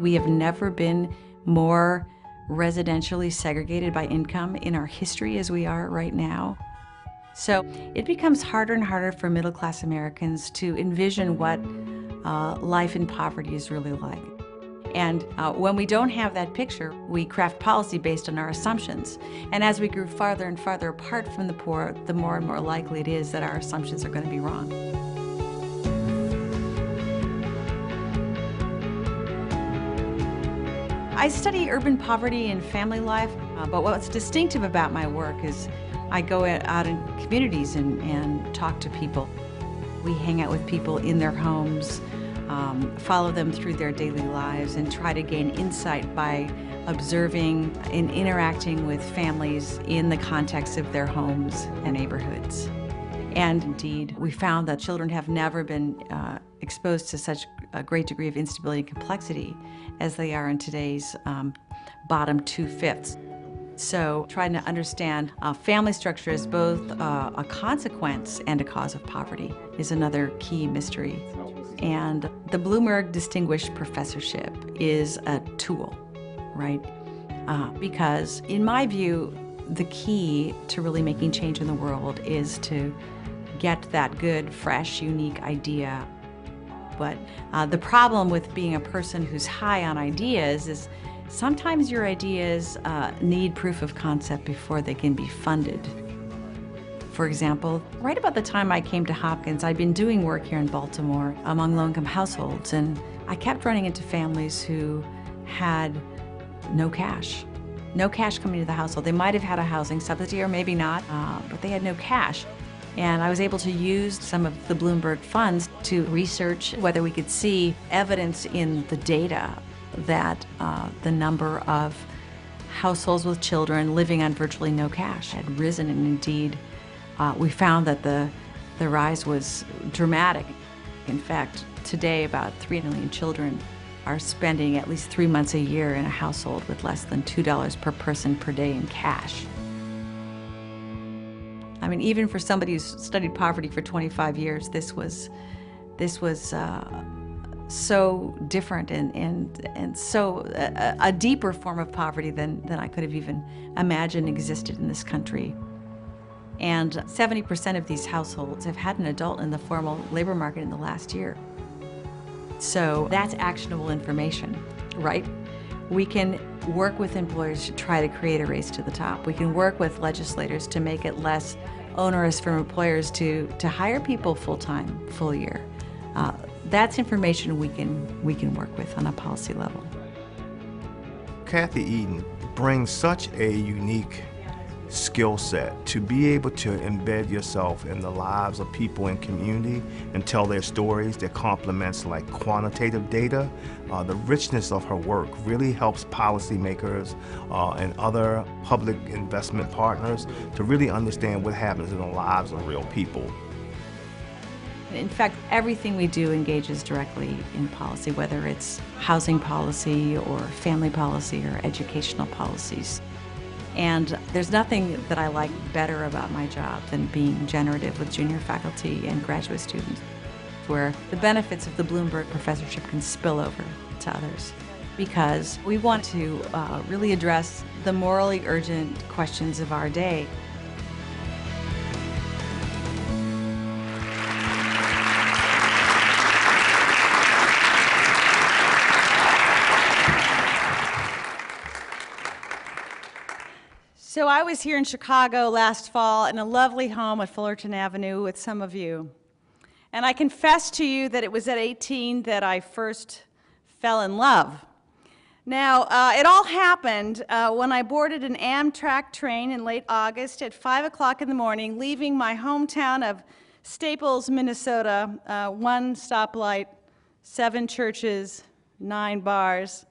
We have never been more residentially segregated by income in our history as we are right now. So it becomes harder and harder for middle-class Americans to envision what life in poverty is really like. And when we don't have that picture, we craft policy based on our assumptions. And as we grew farther and farther apart from the poor, the more and more likely it is that our assumptions are going to be wrong. I study urban poverty and family life, but what's distinctive about my work is I go out in communities and talk to people. We hang out with people in their homes, follow them through their daily lives, and try to gain insight by observing and interacting with families in the context of their homes and neighborhoods. And indeed, we found that children have never been exposed to such a great degree of instability and complexity as they are in today's bottom 2/5. So trying to understand family structure as both a consequence and a cause of poverty is another key mystery. And the Bloomberg Distinguished Professorship is a tool, right? Because in my view, the key to really making change in the world is to get that good, fresh, unique idea. But the problem with being a person who's high on ideas is sometimes your ideas need proof of concept before they can be funded. For example, right about the time I came to Hopkins, I'd been doing work here in Baltimore among low-income households, and I kept running into families who had no cash. No cash coming into the household. They might have had a housing subsidy or maybe not, but they had no cash. And I was able to use some of the Bloomberg funds to research whether we could see evidence in the data that the number of households with children living on virtually no cash had risen, and indeed we found that the rise was dramatic. In fact, today about 3 million children are spending at least 3 months a year in a household with less than $2 per person per day in cash. I mean, even for somebody who's studied poverty for 25 years, this was so different and so a deeper form of poverty than I could have even imagined existed in this country. And 70% of these households have had an adult in the formal labor market in the last year. So that's actionable information, right? We can work with employers to try to create a race to the top. We can work with legislators to make it less onerous for employers to hire people full-time, full year. That's information we can work with on a policy level. Kathy Edin brings such a unique skill set to be able to embed yourself in the lives of people in community and tell their stories that complements like quantitative data. The richness of her work really helps policymakers and other public investment partners to really understand what happens in the lives of real people. In fact, everything we do engages directly in policy, whether it's housing policy or family policy or educational policies. And there's nothing that I like better about my job than being generative with junior faculty and graduate students, where the benefits of the Bloomberg professorship can spill over to others. Because we want to really address the morally urgent questions of our day. So I was here in Chicago last fall in a lovely home at Fullerton Avenue with some of you. And I confess to you that it was at 18 that I first fell in love. Now, it all happened when I boarded an Amtrak train in late August at 5 o'clock in the morning, leaving my hometown of Staples, Minnesota, 1 stoplight, 7 churches, 9 bars,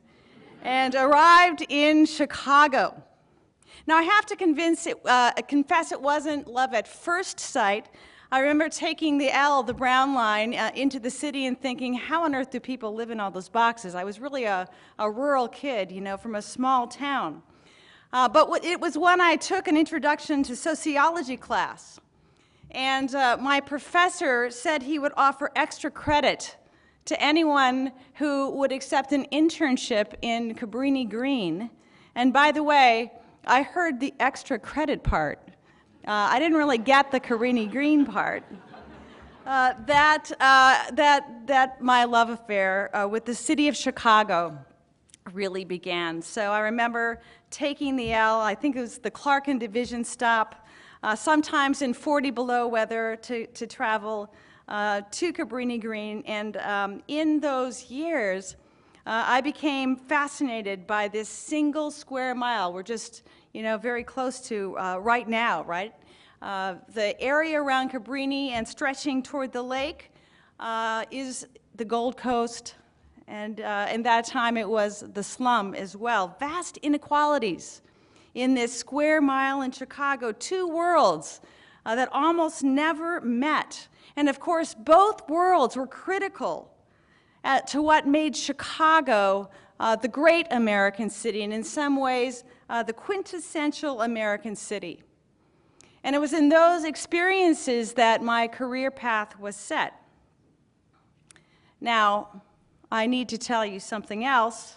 and arrived in Chicago. Now, I have to confess it wasn't love at first sight. I remember taking the Brown line, into the city and thinking, how on earth do people live in all those boxes? I was really a rural kid, you know, from a small town. But it was when I took an introduction to sociology class. And my professor said he would offer extra credit to anyone who would accept an internship in Cabrini Green. And by the way, I heard the extra credit part. I didn't really get the Cabrini Green part. That my love affair with the city of Chicago really began. So I remember taking the L, I think it was the Clarkin Division stop, sometimes in 40 below weather to travel to Cabrini Green. And in those years, I became fascinated by this single square mile. We're just, very close to right now, right? The area around Cabrini and stretching toward the lake is the Gold Coast, and in that time it was the slum as well. Vast inequalities in this square mile in Chicago, two worlds that almost never met. And of course, both worlds were critical to what made Chicago the great American city, and in some ways, the quintessential American city. And it was in those experiences that my career path was set. Now, I need to tell you something else,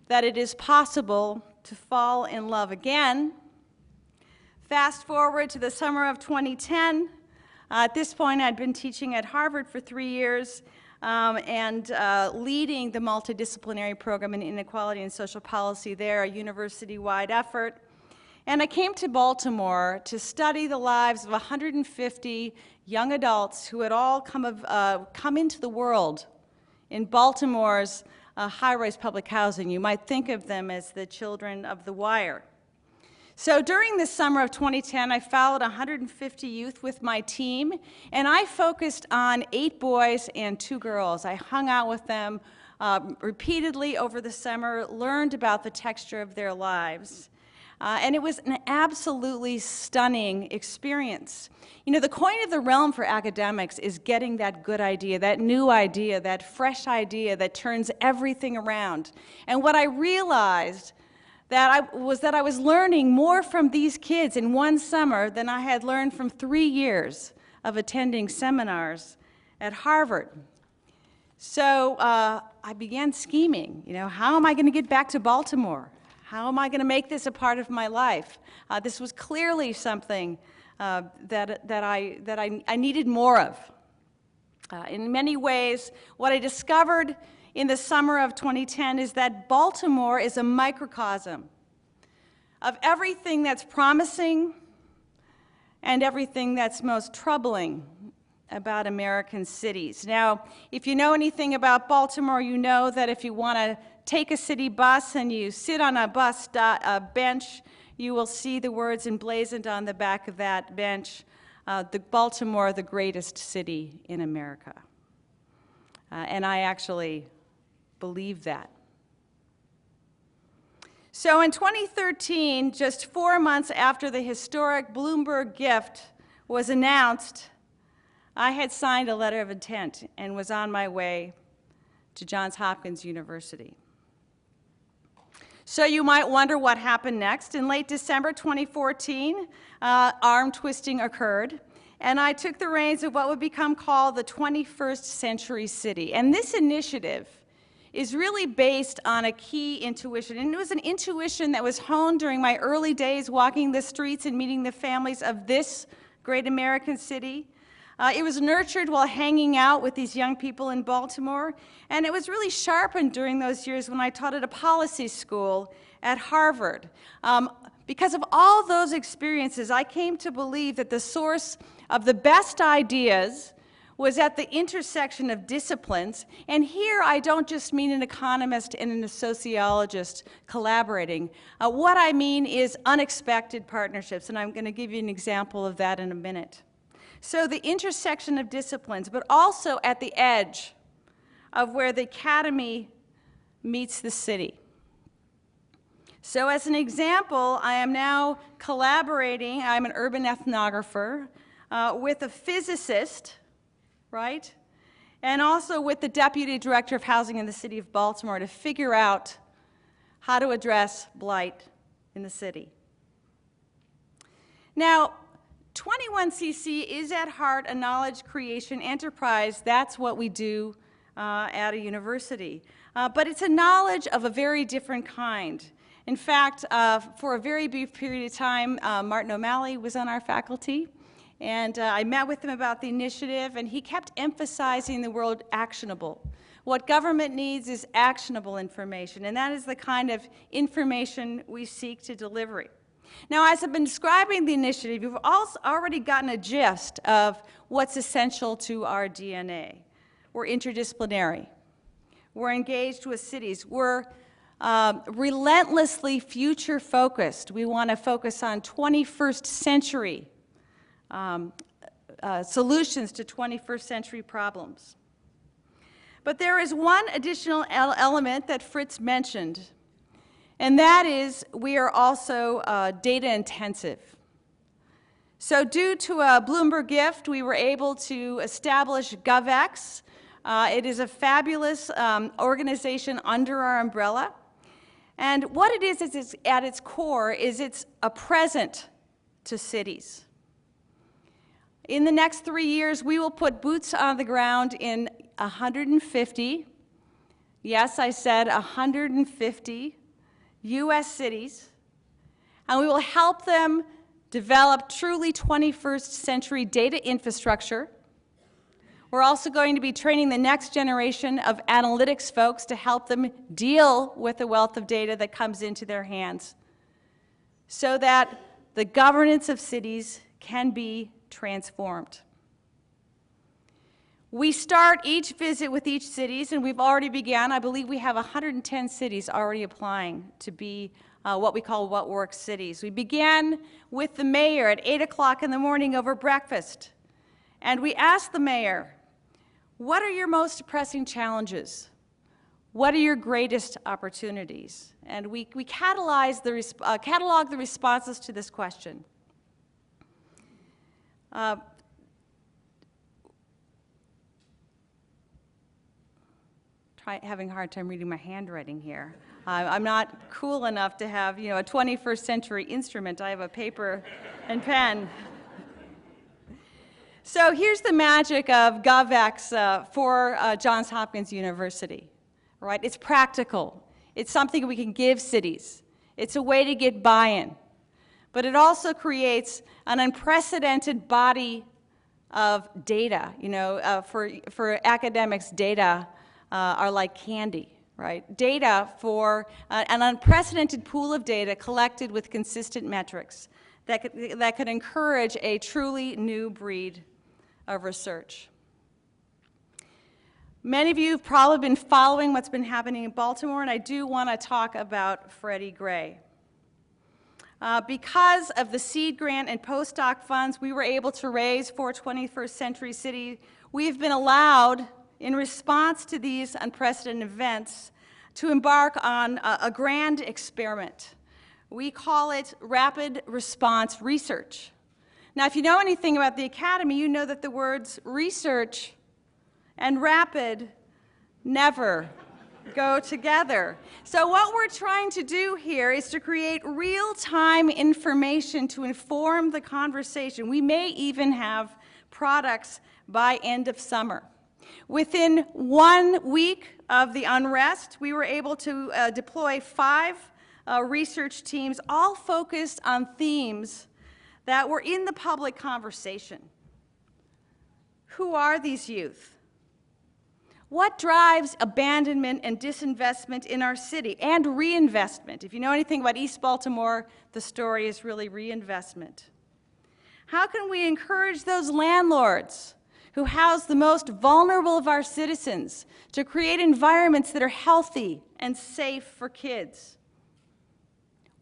that it is possible to fall in love again. Fast forward to the summer of 2010. At this point, I'd been teaching at Harvard for 3 years and leading the multidisciplinary program in inequality and social policy there, a university-wide effort. And I came to Baltimore to study the lives of 150 young adults who had all come into the world in Baltimore's high-rise public housing. You might think of them as the children of the wire. So during the summer of 2010, I followed 150 youth with my team, and I focused on 8 boys and 2 girls. I hung out with them repeatedly over the summer, learned about the texture of their lives. And it was an absolutely stunning experience. The coin of the realm for academics is getting that good idea, that new idea, that fresh idea that turns everything around. And what I realized was that I was learning more from these kids in one summer than I had learned from 3 years of attending seminars at Harvard. So I began scheming. How am I going to get back to Baltimore? How am I going to make this a part of my life? This was clearly something that I needed more of. In many ways, what I discovered in the summer of 2010 is that Baltimore is a microcosm of everything that's promising and everything that's most troubling about American cities. Now, if you know anything about Baltimore, you know that if you want to take a city bus and you sit on a bench, you will see the words emblazoned on the back of that bench, Baltimore, the greatest city in America. And I actually believe that. So in 2013, just 4 months after the historic Bloomberg gift was announced, I had signed a letter of intent and was on my way to Johns Hopkins University. So you might wonder what happened next. In late December 2014, arm twisting occurred, and I took the reins of what would become called the 21st Century City. And this initiative is really based on a key intuition. And it was an intuition that was honed during my early days walking the streets and meeting the families of this great American city. It was nurtured while hanging out with these young people in Baltimore, and it was really sharpened during those years when I taught at a policy school at Harvard. Because of all those experiences, I came to believe that the source of the best ideas was at the intersection of disciplines, and here I don't just mean an economist and a sociologist collaborating. What I mean is unexpected partnerships, and I'm going to give you an example of that in a minute. So the intersection of disciplines, but also at the edge of where the academy meets the city. So as an example, I am now collaborating, I'm an urban ethnographer, with a physicist, right? And also with the Deputy Director of Housing in the City of Baltimore to figure out how to address blight in the city. Now, 21cc is at heart a knowledge creation enterprise. That's what we do at a university. But it's a knowledge of a very different kind. In fact, for a very brief period of time, Martin O'Malley was on our faculty, and I met with him about the initiative, and he kept emphasizing the word actionable. What government needs is actionable information, and that is the kind of information we seek to deliver. Now, as I've been describing the initiative, you've also already gotten a gist of what's essential to our DNA. We're interdisciplinary. We're engaged with cities. We're relentlessly future-focused. We want to focus on 21st century solutions to 21st century problems. But there is one additional element that Fritz mentioned, and that is we are also data intensive. So due to a Bloomberg gift, we were able to establish GovX. It is a fabulous organization under our umbrella. And what it is it's, at its core is it's a present to cities. In the next 3 years, we will put boots on the ground in 150, yes, I said 150 U.S. cities, and we will help them develop truly 21st century data infrastructure. We're also going to be training the next generation of analytics folks to help them deal with the wealth of data that comes into their hands so that the governance of cities can be transformed. We start each visit with each cities, and we've already began. I believe we have 110 cities already applying to be what we call What Works cities. We began with the mayor at 8 o'clock in the morning over breakfast, and we asked the mayor, what are your most pressing challenges? What are your greatest opportunities? And we cataloged the responses to this question. Having a hard time reading my handwriting here. I'm not cool enough to have, a 21st century instrument. I have a paper and pen. So here's the magic of GovX for Johns Hopkins University, right? It's practical. It's something we can give cities. It's a way to get buy-in. But it also creates an unprecedented body of data. For academics, data are like candy, right? Data for an unprecedented pool of data collected with consistent metrics that could encourage a truly new breed of research. Many of you have probably been following what's been happening in Baltimore, and I do want to talk about Freddie Gray. Because of the seed grant and postdoc funds we were able to raise for 21st Century City, we've been allowed, in response to these unprecedented events, to embark on a grand experiment. We call it rapid response research. Now, if you know anything about the Academy, you know that the words research and rapid never go together. So what we're trying to do here is to create real-time information to inform the conversation. We may even have products by end of summer. Within 1 week of the unrest, we were able to deploy 5 research teams, all focused on themes that were in the public conversation. Who are these youth? What drives abandonment and disinvestment in our city, and reinvestment? If you know anything about East Baltimore, the story is really reinvestment. How can we encourage those landlords who house the most vulnerable of our citizens to create environments that are healthy and safe for kids?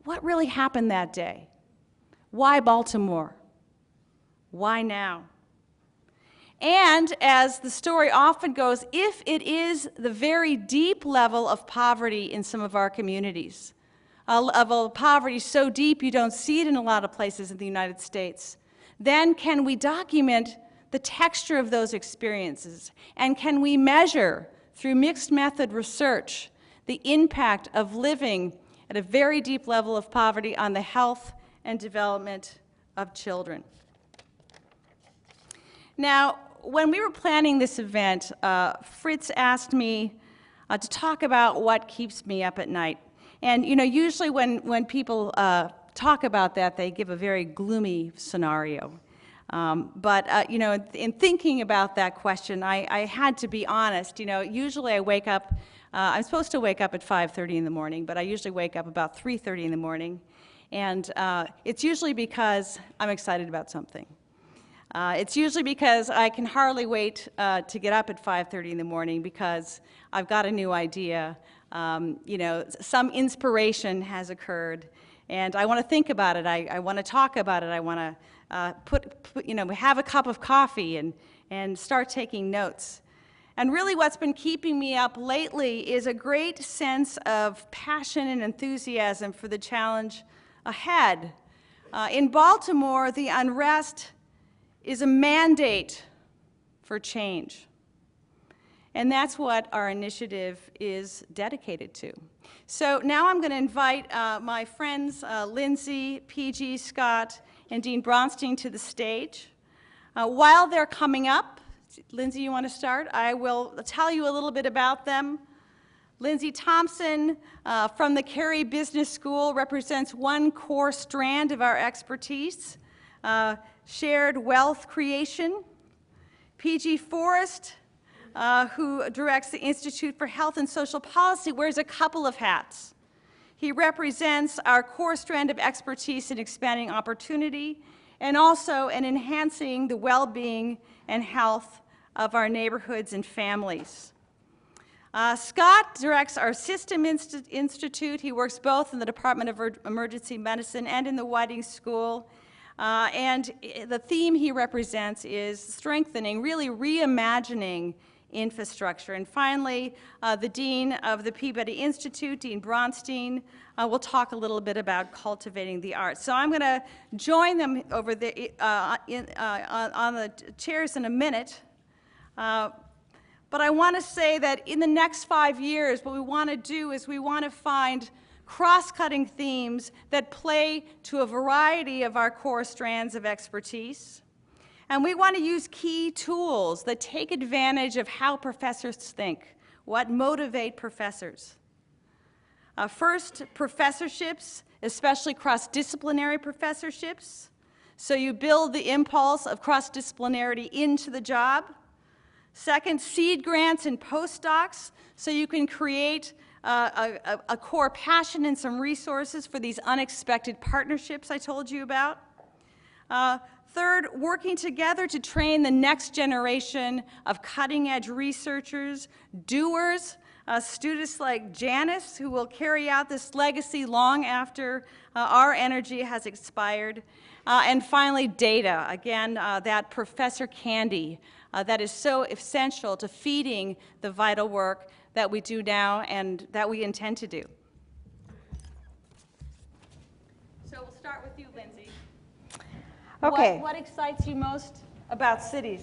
What really happened that day? Why Baltimore? Why now? And as the story often goes, if it is the very deep level of poverty in some of our communities, of poverty so deep you don't see it in a lot of places in the United States, then can we document the texture of those experiences? And can we measure, through mixed method research, the impact of living at a very deep level of poverty on the health and development of children? Now, when we were planning this event, Fritz asked me to talk about what keeps me up at night. And usually when people talk about that, they give a very gloomy scenario. But in thinking about that question, I had to be honest. Usually I wake up, I'm supposed to wake up at 5:30 in the morning, but I usually wake up about 3:30 in the morning. And it's usually because I'm excited about something. It's usually because I can hardly wait to get up at 5:30 in the morning because I've got a new idea. Some inspiration has occurred, and I want to think about it. I want to talk about it. I want to have a cup of coffee and start taking notes. And really what's been keeping me up lately is a great sense of passion and enthusiasm for the challenge ahead. In Baltimore, the unrest is a mandate for change. And that's what our initiative is dedicated to. So now I'm going to invite my friends Lindsay, PG, Scott, and Dean Bronstein to the stage. While they're coming up, Lindsay, you want to start? I will tell you a little bit about them. Lindsay Thompson from the Carey Business School represents one core strand of our expertise, shared wealth creation. PG Forrest, who directs the Institute for Health and Social Policy, wears a couple of hats. He represents our core strand of expertise in expanding opportunity and also in enhancing the well-being and health of our neighborhoods and families. Scott directs our System Institute. He works both in the Department of Emergency Medicine and in the Whiting School. And the theme he represents is strengthening, really reimagining infrastructure. And finally, the Dean of the Peabody Institute, Dean Bronstein, will talk a little bit about cultivating the arts. So I'm going to join them over there on the chairs in a minute. But I want to say that in the next 5 years, what we want to do is we want to find cross-cutting themes that play to a variety of our core strands of expertise. And we want to use key tools that take advantage of how professors think, what motivate professors. First, professorships, especially cross-disciplinary professorships. So you build the impulse of cross-disciplinarity into the job. Second, seed grants and postdocs, so you can create a core passion and some resources for these unexpected partnerships I told you about. Third, working together to train the next generation of cutting-edge researchers, doers, students like Janice, who will carry out this legacy long after our energy has expired. And finally, data. Again, that Professor Candy that is so essential to feeding the vital work that we do now and that we intend to do. So we'll start with you, Lindsay. Okay. What excites you most about cities?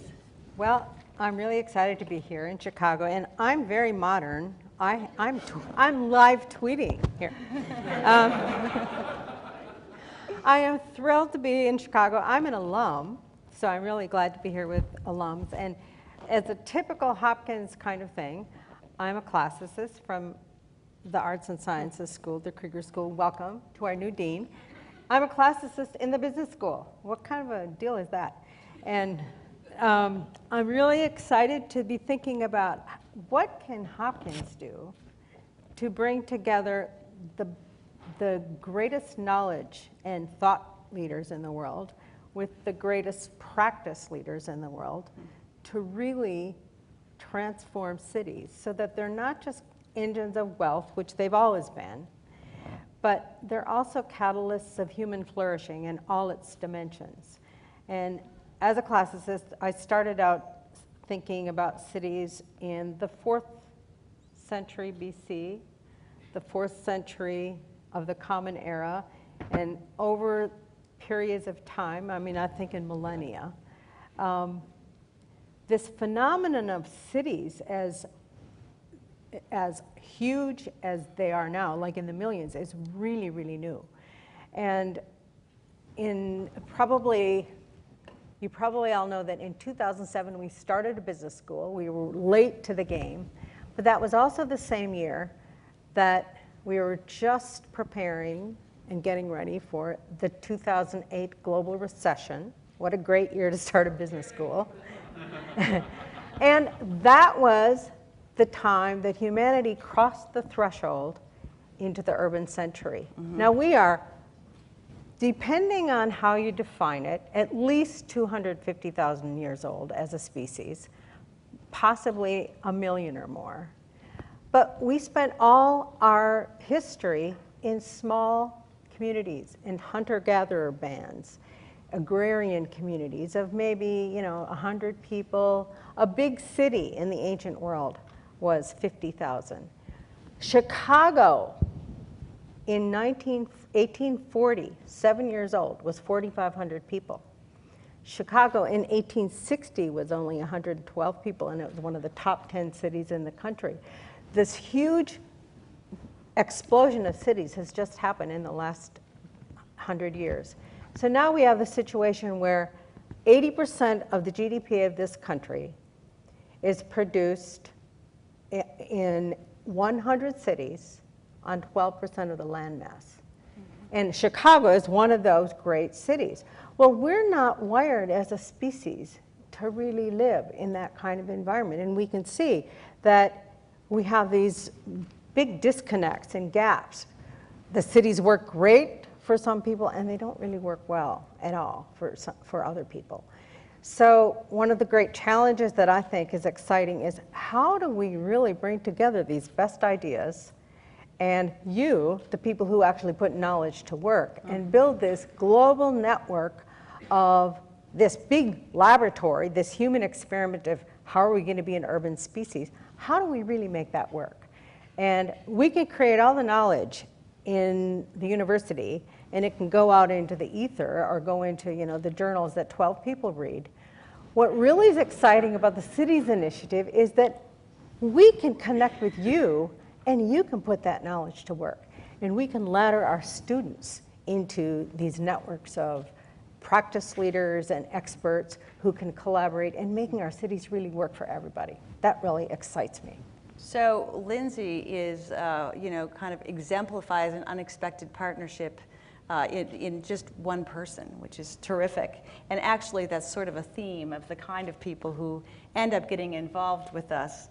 Well, I'm really excited to be here in Chicago, and I'm very modern. I'm live tweeting here. I am thrilled to be in Chicago. I'm an alum, so I'm really glad to be here with alums. And as a typical Hopkins kind of thing, I'm a classicist from the Arts and Sciences School, the Krieger School. Welcome to our new dean. I'm a classicist in the business school. What kind of a deal is that? And I'm really excited to be thinking about what can Hopkins do to bring together the greatest knowledge and thought leaders in the world with the greatest practice leaders in the world to really transform cities so that they're not just engines of wealth, which they've always been, but they're also catalysts of human flourishing in all its dimensions. And as a classicist, I started out thinking about cities in the 4th century BC, the 4th century of the Common Era, and over periods of time, I mean, I think in millennia, this phenomenon of cities as huge as they are now, like in the millions, is really, really new. And in probably You probably all know that in 2007 we started a business school. We were late to the game, but that was also the same year that we were just preparing and getting ready for the 2008 global recession. What a great year to start a business school. And that was the time that humanity crossed the threshold into the urban century. Now we are, depending on how you define it, at least 250,000 years old as a species, possibly 1 million or more. But we spent all our history in small communities, in hunter-gatherer bands, agrarian communities of maybe 100 people. A big city in the ancient world was 50,000. Chicago in 1840, 7 years old, was 4,500 people. Chicago in 1860 was only 112 people, and it was one of the top 10 cities in the country. This huge explosion of cities has just happened in the last 100 years. So now we have a situation where 80% of the GDP of this country is produced in 100 cities on 12% of the landmass. And Chicago is one of those great cities. Well, we're not wired as a species to really live in that kind of environment. And we can see that we have these big disconnects and gaps. The cities work great for some people, and they don't really work well at all for other people. So one of the great challenges that I think is exciting is how do we really bring together these best ideas and you, the people who actually put knowledge to work, and build this global network of this big laboratory, this human experiment of how are we going to be an urban species? How do we really make that work? And we can create all the knowledge in the university, and it can go out into the ether or go into the journals that 12 people read. What really is exciting about the Cities Initiative is that we can connect with you, and you can put that knowledge to work. And we can ladder our students into these networks of practice leaders and experts who can collaborate and making our cities really work for everybody. That really excites me. So Lindsay is, kind of exemplifies an unexpected partnership in just one person, which is terrific. And actually, that's sort of a theme of the kind of people who end up getting involved with us.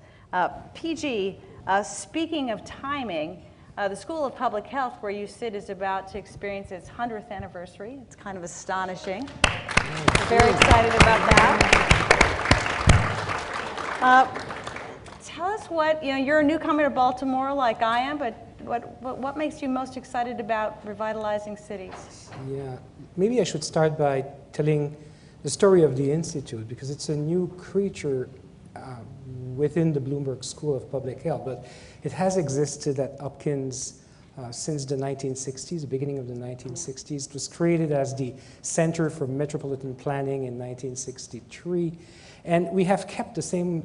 PG, speaking of timing, the School of Public Health, where you sit, is about to experience its 100th anniversary. It's kind of astonishing. We're very excited about that. Tell us what, you're a newcomer to Baltimore like I am, but what makes you most excited about revitalizing cities? Yeah, maybe I should start by telling the story of the Institute, because it's a new creature within the Bloomberg School of Public Health, but it has existed at Hopkins since the 1960s, the beginning of the 1960s. It was created as the Center for Metropolitan Planning in 1963. And we have kept the same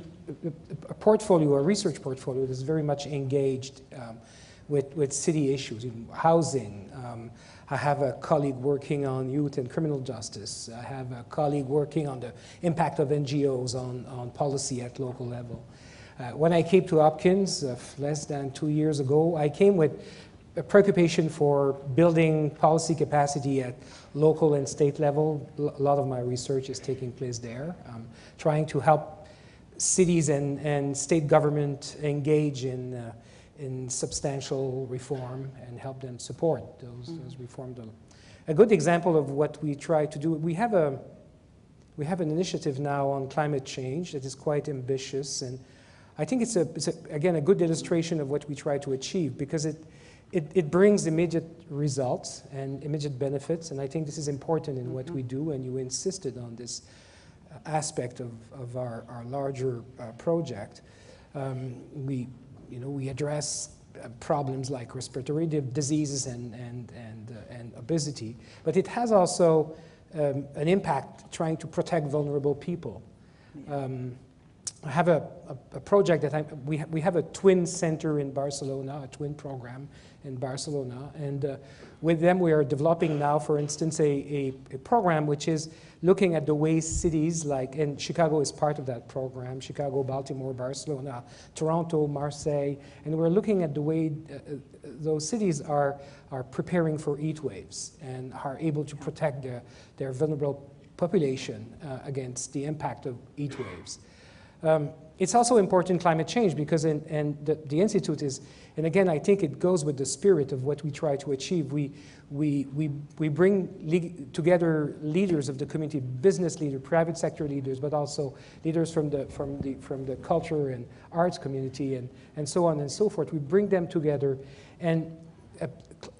portfolio, a research portfolio that's very much engaged with city issues, housing. I have a colleague working on youth and criminal justice. I have a colleague working on the impact of NGOs on policy at local level. When I came to Hopkins less than 2 years ago, I came with a preoccupation for building policy capacity at local and state level. A lot of my research is taking place there, trying to help cities and state government engage in substantial reform and help them support those reforms. A good example of what we try to do, we have an initiative now on climate change that is quite ambitious, and I think it's again a good illustration of what we try to achieve, because it brings immediate results and immediate benefits, and I think this is important in what we do, and you insisted on this aspect of our larger project. We address problems like respiratory diseases and obesity, but it has also an impact trying to protect vulnerable people. have a project that we have a twin center in Barcelona, a twin program in Barcelona, and with them we are developing now, for instance, a program which is looking at the way cities and Chicago is part of that program, Chicago, Baltimore, Barcelona, Toronto, Marseille, and we're looking at the way those cities are preparing for heat waves and are able to protect their vulnerable population against the impact of heat waves. It's also important climate change because the Institute is, and again, I think it goes with the spirit of what we try to achieve. We bring together leaders of the community, business leaders, private sector leaders, but also leaders from the culture and arts community and so on and so forth. We bring them together, and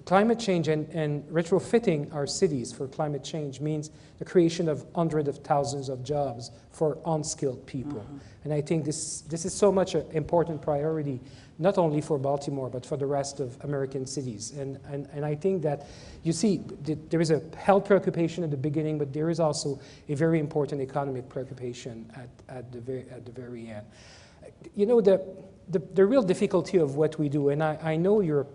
climate change and retrofitting our cities for climate change means the creation of hundreds of thousands of jobs for unskilled people. Mm-hmm. And I think this is so much an important priority, not only for Baltimore, but for the rest of American cities. And I think that, you see, there is a health preoccupation at the beginning, but there is also a very important economic preoccupation at the very end. You know, the real difficulty of what we do, and I know you're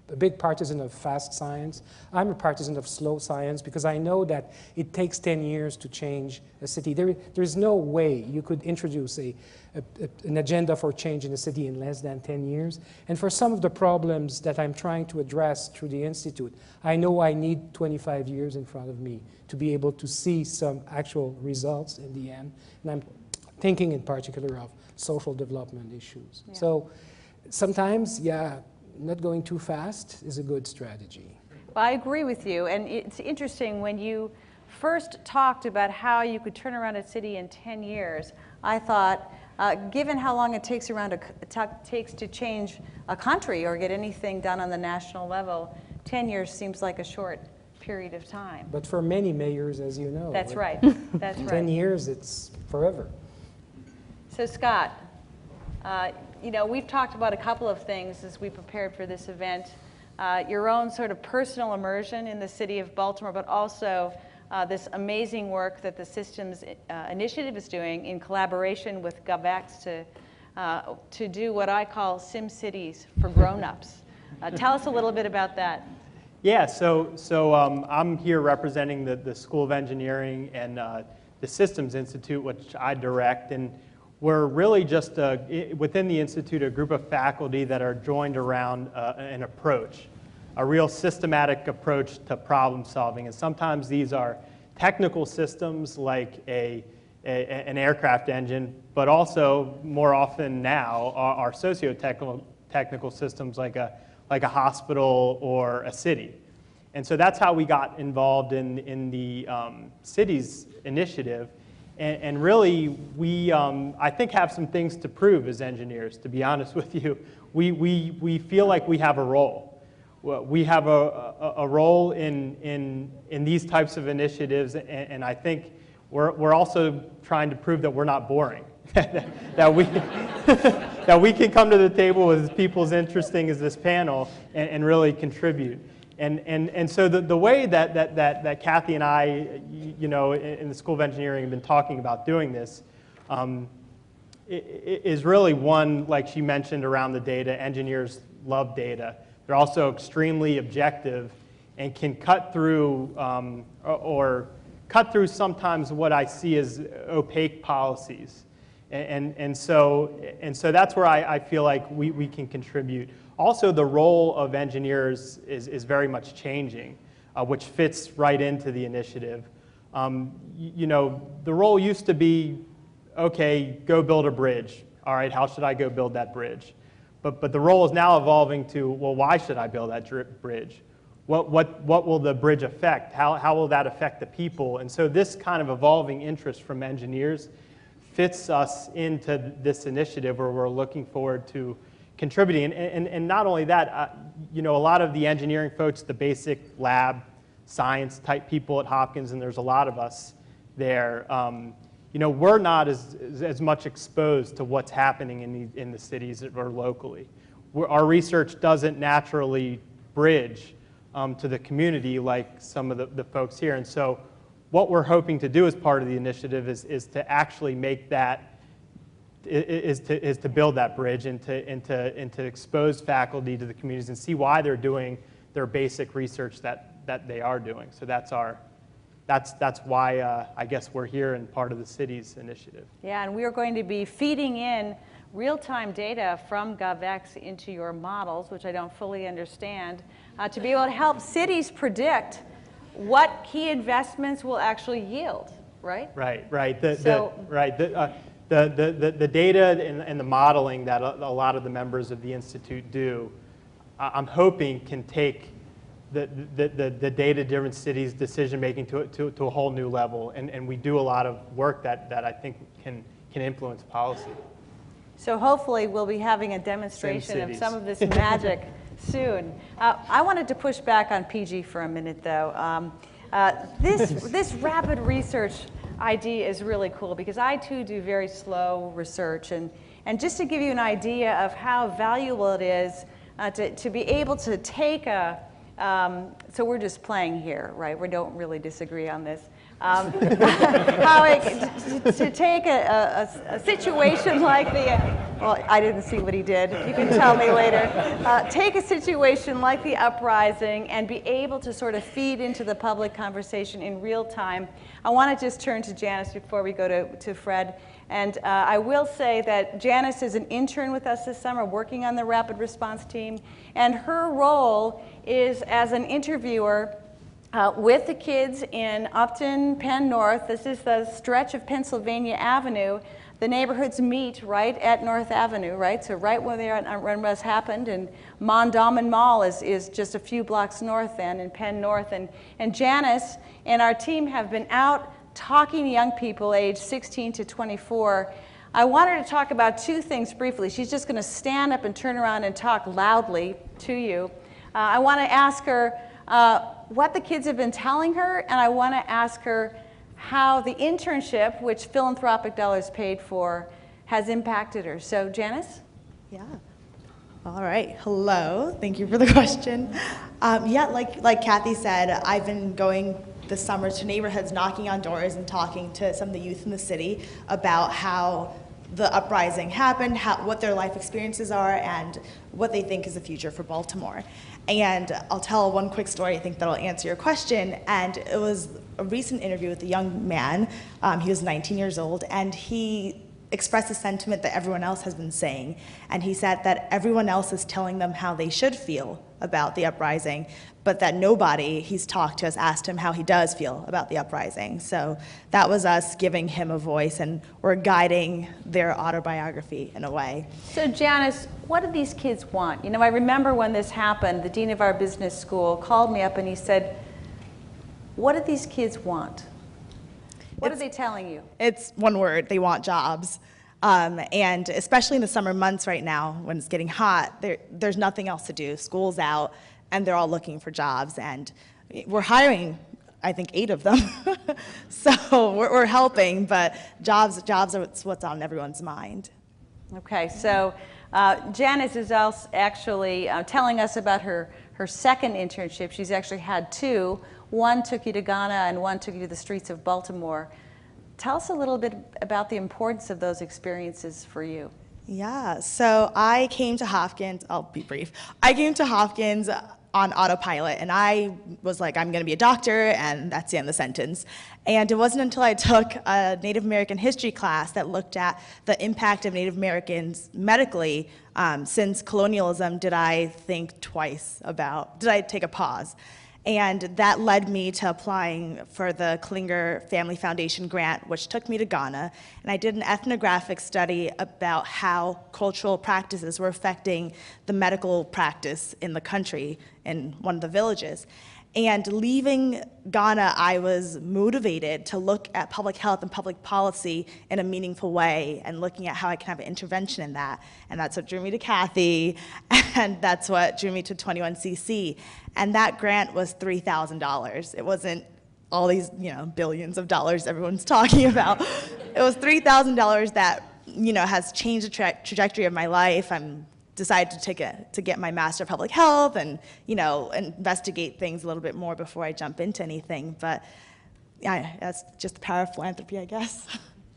a big partisan of fast science. I'm a partisan of slow science because I know that it takes 10 years to change a city. There's no way you could introduce an agenda for change in a city in less than 10 years. And for some of the problems that I'm trying to address through the Institute, I know I need 25 years in front of me to be able to see some actual results in the end. And I'm thinking in particular of social development issues. Yeah. So sometimes, not going too fast is a good strategy. Well, I agree with you, and it's interesting when you first talked about how you could turn around a city in 10 years, I thought, given how long it takes to change a country or get anything done on the national level, 10 years seems like a short period of time. But for many mayors, as you know. That's right, that's right. 10 years, it's forever. So Scott, you know, we've talked about a couple of things as we prepared for this event. Your own sort of personal immersion in the city of Baltimore, but also this amazing work that the Systems Initiative is doing in collaboration with GovX to do what I call Sim Cities for grown-ups. Tell us a little bit about that. Yeah, so I'm here representing the School of Engineering and the Systems Institute, which I direct, and we're really just, within the Institute, a group of faculty that are joined around an approach, a real systematic approach to problem solving. And sometimes these are technical systems like an aircraft engine, but also more often now are socio-technical systems like a hospital or a city. And so that's how we got involved in the Cities Initiative. And really, we, I think, have some things to prove as engineers, to be honest with you. We feel like we have a role. We have a role in these types of initiatives, and I think we're also trying to prove that we're not boring, that we can come to the table with people as interesting as this panel and really contribute. And so the way that Kathy and I, you know, in the School of Engineering have been talking about doing this is really one, like she mentioned, around the data. Engineers love data. They're also extremely objective and can cut through or cut through sometimes what I see as opaque policies. And so that's where I feel like we can contribute. Also, the role of engineers is very much changing, which fits right into the initiative. You know, the role used to be, okay, go build a bridge. All right, how should I go build that bridge? But the role is now evolving to, well, why should I build that bridge? What will the bridge affect? How will that affect the people? And so this kind of evolving interest from engineers fits us into this initiative where we're looking forward to contributing. And not only that, you know, a lot of the engineering folks, the basic lab science type people at Hopkins, and there's a lot of us there, you know, we're not as much exposed to what's happening in the cities or locally. Our research doesn't naturally bridge to the community like some of the folks here. And so what we're hoping to do as part of the initiative is to actually make that is to build that bridge and to expose faculty to the communities and see why they're doing their basic research that they are doing. So that's why I guess we're here and part of the city's initiative. Yeah, and we are going to be feeding in real-time data from GovX into your models, which I don't fully understand, to be able to help cities predict what key investments will actually yield, right? Right. The data and the modeling that a lot of the members of the Institute do, I'm hoping can take the data-driven cities decision-making to a whole new level. And we do a lot of work that I think can influence policy. So hopefully we'll be having a demonstration of some of this magic soon. I wanted to push back on PG for a minute, though. This rapid research idea is really cool because I, too, do very slow research. And just to give you an idea of how valuable it is to be able to take a, so we're just playing here, right? We don't really disagree on this. To take a situation like well, I didn't see what he did. You can tell me later. Take a situation like the uprising and be able to sort of feed into the public conversation in real time. I want to just turn to Janice before we go to Fred. And I will say that Janice is an intern with us this summer working on the rapid response team. And her role is as an interviewer with the kids in Upton, Penn North. This is the stretch of Pennsylvania Avenue. The neighborhoods meet right at North Avenue, right? So right when this happened, and Mondawmin Mall is just a few blocks north then in Penn North. And Janice and our team have been out talking to young people aged 16 to 24. I want her to talk about two things briefly. She's just going to stand up and turn around and talk loudly to you. I want to ask her what the kids have been telling her, and I want to ask her how the internship, which philanthropic dollars paid for, has impacted her. So, Janice? Yeah. All right. Hello. Thank you for the question. Yeah, like Kathy said, I've been going this summer to neighborhoods, knocking on doors and talking to some of the youth in the city about how the uprising happened, what their life experiences are, and what they think is the future for Baltimore. And I'll tell one quick story I think that'll answer your question. And it was a recent interview with a young man. He was 19 years old, and he expressed a sentiment that everyone else has been saying. And he said that everyone else is telling them how they should feel about the uprising, but that nobody he's talked to has asked him how he does feel about the uprising. So that was us giving him a voice, and we're guiding their autobiography in a way. So Janice, what do these kids want? You know, I remember when this happened, the dean of our business school called me up and he said, what do these kids want? What are they telling you? It's one word: they want jobs. And especially in the summer months right now, when it's getting hot, there's nothing else to do. School's out, and they're all looking for jobs. And we're hiring, I think, 8 of them. So we're helping, but jobs are what's on everyone's mind. Okay, so Janice is also actually telling us about her second internship. She's actually had 2. One took you to Ghana and one took you to the streets of Baltimore. Tell us a little bit about the importance of those experiences for you. Yeah, so I came to Hopkins, I'll be brief. I came to Hopkins on autopilot, and I was like, I'm gonna be a doctor, and that's the end of the sentence. And it wasn't until I took a Native American history class that looked at the impact of Native Americans medically since colonialism did I think twice about, did I take a pause? And that led me to applying for the Krieger Family Foundation grant, which took me to Ghana. And I did an ethnographic study about how cultural practices were affecting the medical practice in the country in one of the villages. And leaving Ghana, I was motivated to look at public health and public policy in a meaningful way and looking at how I can have an intervention in that. And that's what drew me to Kathy, and that's what drew me to 21cc. And that grant was $3,000. It wasn't all these, billions of dollars everyone's talking about. It was $3,000 that, has changed the trajectory of my life. I'm decided to get my Master of Public Health and, investigate things a little bit more before I jump into anything. But yeah, that's just the power of philanthropy, I guess.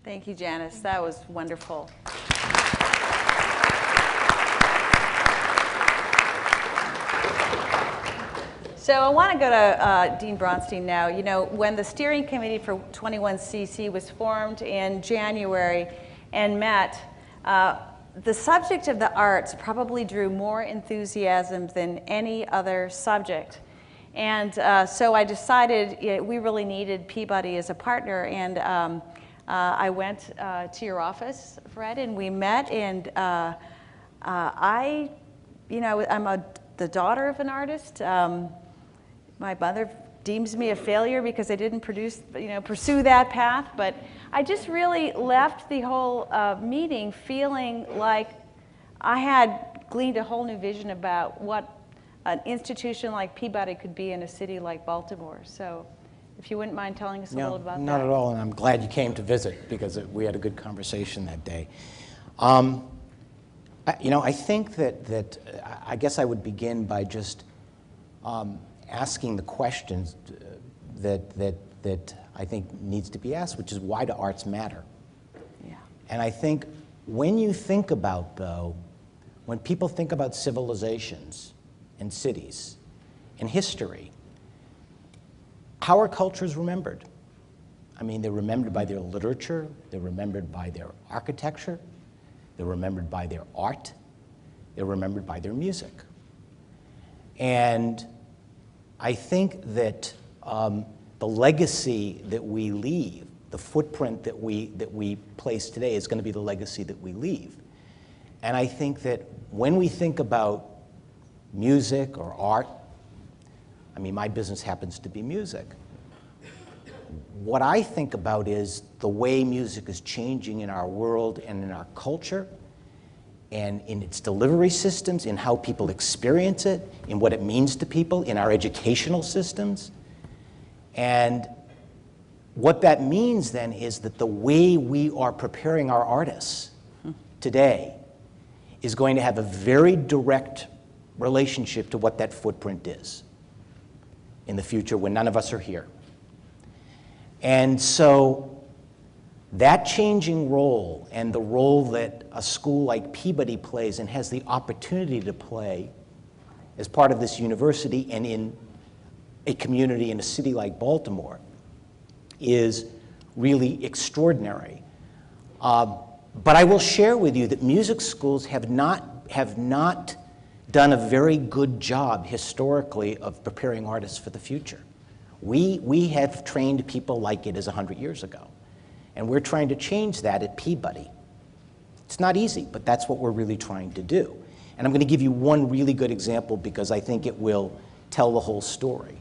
Thank you, Janice. That was wonderful. So I want to go to Dean Bronstein now. You know, when the steering committee for 21CC was formed in January and met, the subject of the arts probably drew more enthusiasm than any other subject. And so I decided we really needed Peabody as a partner, and I went to your office, Fred, and we met, and I'm the daughter of an artist. My mother deems me a failure because I didn't pursue that path, but I just really left the whole meeting feeling like I had gleaned a whole new vision about what an institution like Peabody could be in a city like Baltimore. So if you wouldn't mind telling us a little about that. Not at all, and I'm glad you came to visit because we had a good conversation that day. I think that I guess I would begin by just asking the questions that I think needs to be asked, which is, why do arts matter? Yeah. And I think when you think about, though, when people think about civilizations and cities and history, how are cultures remembered? I mean, they're remembered by their literature, they're remembered by their architecture, they're remembered by their art, they're remembered by their music. And I think that the legacy that we leave, the footprint that we place today, is going to be the legacy that we leave. And I think that when we think about music or art, I mean, my business happens to be music. What I think about is the way music is changing in our world and in our culture, and in its delivery systems, in how people experience it, in what it means to people, in our educational systems. And what that means then is that the way we are preparing our artists today is going to have a very direct relationship to what that footprint is in the future when none of us are here. And so that changing role, and the role that a school like Peabody plays and has the opportunity to play as part of this university and in a community in a city like Baltimore, is really extraordinary. But I will share with you that music schools have not done a very good job historically of preparing artists for the future. We have trained people like it is 100 years ago. And we're trying to change that at Peabody. It's not easy, but that's what we're really trying to do. And I'm going to give you one really good example because I think it will tell the whole story.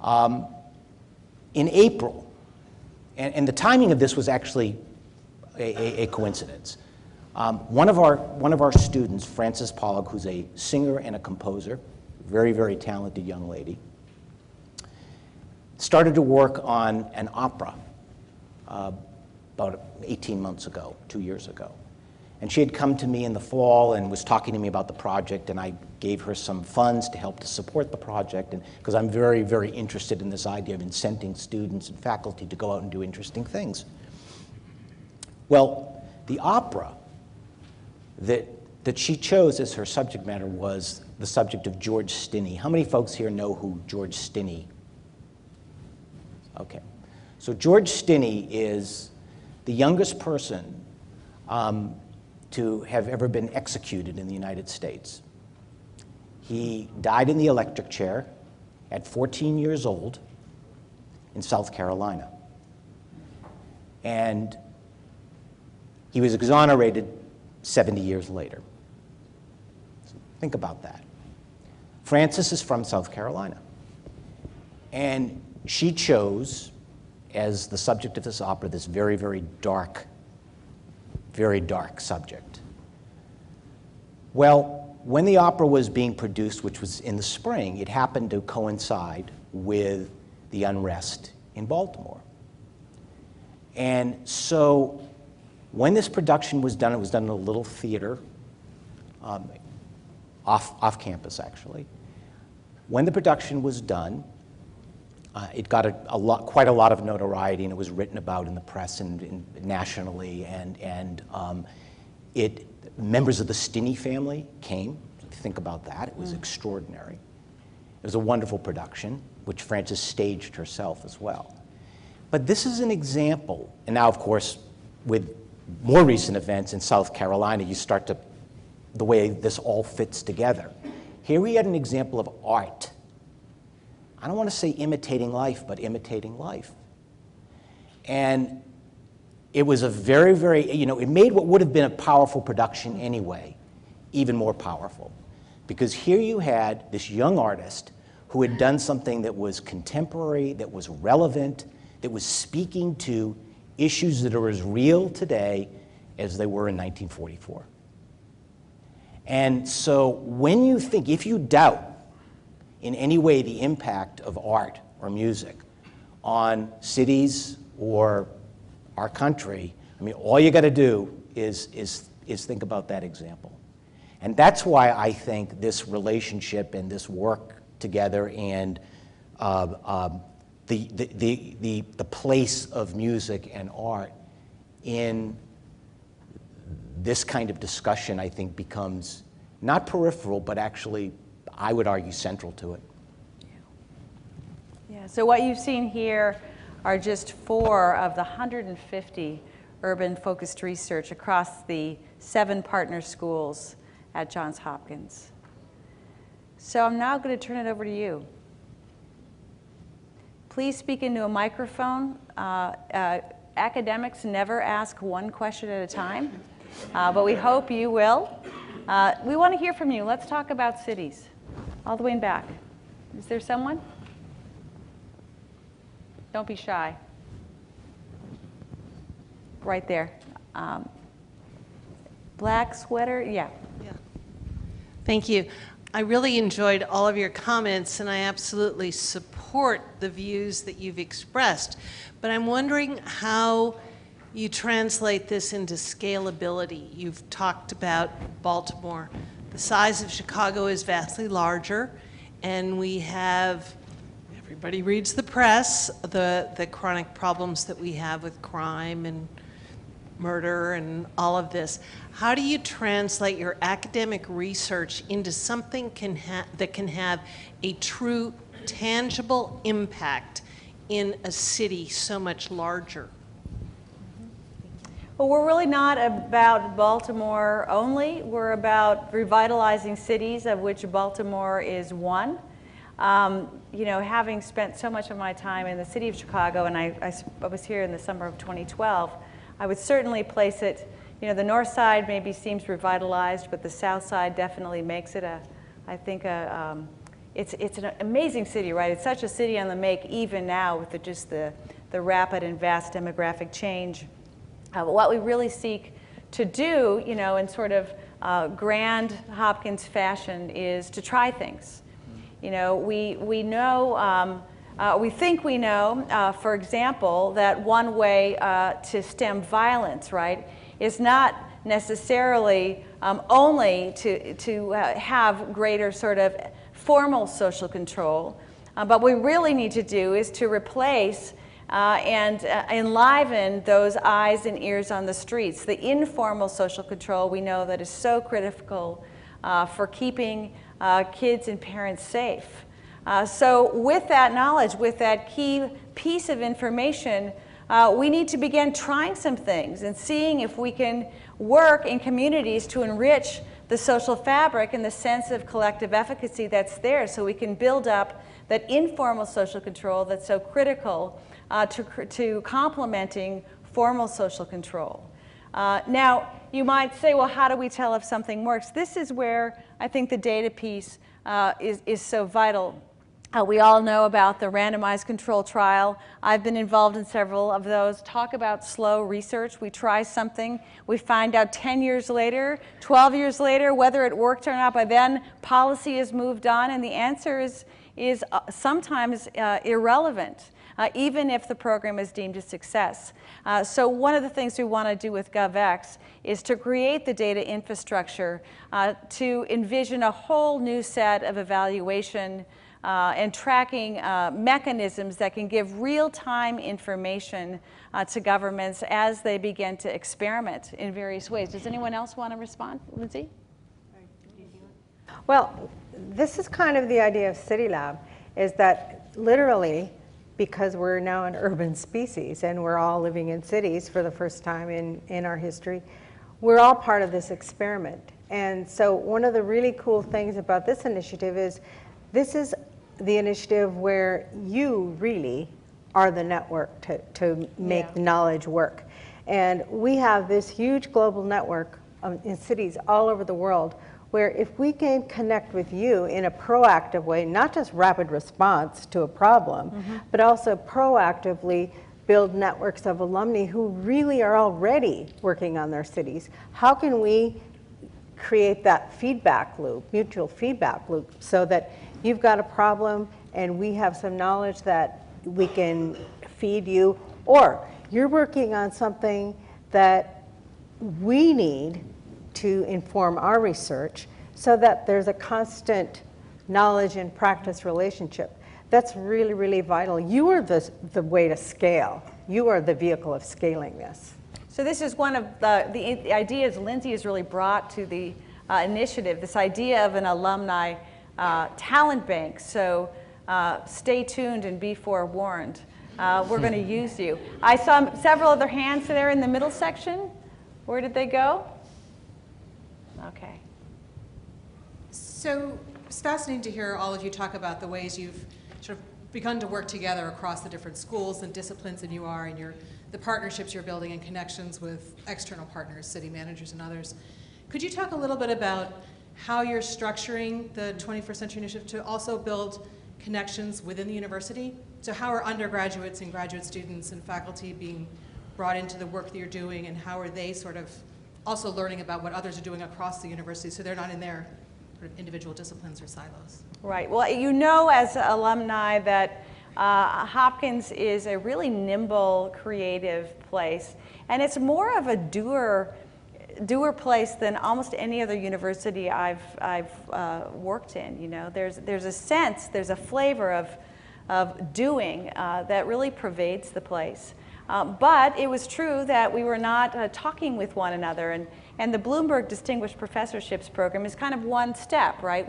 In April, and the timing of this was actually a coincidence. One of our students, Frances Pollock, who's a singer and a composer, very, very talented young lady, started to work on an opera about 18 months ago, 2 years ago. And she had come to me in the fall and was talking to me about the project, and I gave her some funds to help to support the project, and because I'm very, very interested in this idea of incenting students and faculty to go out and do interesting things. Well, the opera that she chose as her subject matter was the subject of George Stinney. How many folks here know who George Stinney? Okay. So George Stinney is the youngest person to have ever been executed in the United States. He died in the electric chair at 14 years old in South Carolina. And he was exonerated 70 years later. So think about that. Frances is from South Carolina. And she chose, as the subject of this opera, this very, very dark subject. Well, when the opera was being produced, which was in the spring, it happened to coincide with the unrest in Baltimore. And so when this production was done, it was done in a little theater, off campus actually. When the production was done, it got quite a lot of notoriety, and it was written about in the press and nationally. And members of the Stinney family came, Think about that. It was extraordinary. It was a wonderful production, which Frances staged herself as well. But this is an example, and now, of course, with more recent events in South Carolina, you start to, the way this all fits together. Here we had an example of art. I don't want to say imitating life, but imitating life. And it was a very, very, it made what would have been a powerful production anyway even more powerful. Because here you had this young artist who had done something that was contemporary, that was relevant, that was speaking to issues that are as real today as they were in 1944. And so when you think, if you doubt in any way the impact of art or music on cities or our country, I mean, all you got to do is think about that example. And that's why I think this relationship and this work together and the place of music and art in this kind of discussion, I think, becomes not peripheral, but actually, I would argue, central to it. Yeah, so what you've seen here are just 4 of the 150 urban-focused research across the 7 partner schools at Johns Hopkins. So I'm now going to turn it over to you. Please speak into a microphone. Academics never ask one question at a time, but we hope you will. We want to hear from you. Let's talk about cities. All the way in back. Is there someone? Don't be shy. Right there. Black sweater, yeah. Thank you. I really enjoyed all of your comments, and I absolutely support the views that you've expressed. But I'm wondering how you translate this into scalability. You've talked about Baltimore. The size of Chicago is vastly larger, and we have, everybody reads the press, the chronic problems that we have with crime and murder and all of this. How do you translate your academic research into something that can have a true, tangible impact in a city so much larger? Well, we're really not about Baltimore only. We're about revitalizing cities, of which Baltimore is one. Having spent so much of my time in the city of Chicago, and I was here in the summer of 2012, I would certainly place it, the north side maybe seems revitalized, but the south side definitely makes it it's an amazing city, right? It's such a city on the make even now with just the rapid and vast demographic change. But what we really seek to do, in sort of grand Hopkins fashion is to try things. We know, we think we know, for example, that one way to stem violence, right, is not necessarily only to have greater sort of formal social control, but what we really need to do is to replace and enliven those eyes and ears on the streets. The informal social control we know that is so critical for keeping kids and parents safe. So with that knowledge, with that key piece of information, we need to begin trying some things and seeing if we can work in communities to enrich the social fabric and the sense of collective efficacy that's there, so we can build up that informal social control that's so critical to complementing formal social control. Now, you might say, well, how do we tell if something works? This is where I think the data piece is so vital. We all know about the randomized control trial. I've been involved in several of those. Talk about slow research. We try something. We find out 10 years later, 12 years later, whether it worked or not. By then, policy has moved on, and the answer is sometimes irrelevant, even if the program is deemed a success. So one of the things we want to do with GovX is to create the data infrastructure to envision a whole new set of evaluation and tracking mechanisms that can give real-time information to governments as they begin to experiment in various ways. Does anyone else want to respond? Lindsay? Well, this is kind of the idea of City Lab, is that literally, because we're now an urban species and we're all living in cities for the first time in our history, we're all part of this experiment. And so one of the really cool things about this initiative is this is the initiative where you really are the network to make the knowledge work. And we have this huge global network in cities all over the world where if we can connect with you in a proactive way, not just rapid response to a problem, but also proactively build networks of alumni who really are already working on their cities. How can we create that feedback loop, mutual feedback loop, so that you've got a problem and we have some knowledge that we can feed you, or you're working on something that we need to inform our research, so that there's a constant knowledge and practice relationship. That's really, really vital. You are the way to scale. You are the vehicle of scaling this. So this is one of the ideas Lindsay has really brought to the initiative, this idea of an alumni talent bank. So stay tuned and be forewarned. We're going to use you. I saw several other hands there in the middle section. Where did they go? Okay. So it's fascinating to hear all of you talk about the ways you've sort of begun to work together across the different schools and disciplines that you are, and the partnerships you're building and connections with external partners, city managers and others. Could you talk a little bit about how you're structuring the 21st Century Initiative to also build connections within the university? So how are undergraduates and graduate students and faculty being brought into the work that you're doing, and how are they sort of also learning about what others are doing across the university so they're not in their sort of individual disciplines or silos? Right. Well, you know as alumni that Hopkins is a really nimble, creative place, and it's more of a doer place than almost any other university I've worked in. You know, there's a sense, there's a flavor of doing that really pervades the place. But it was true that we were not talking with one another, and the Bloomberg Distinguished Professorships Program is kind of one step, right?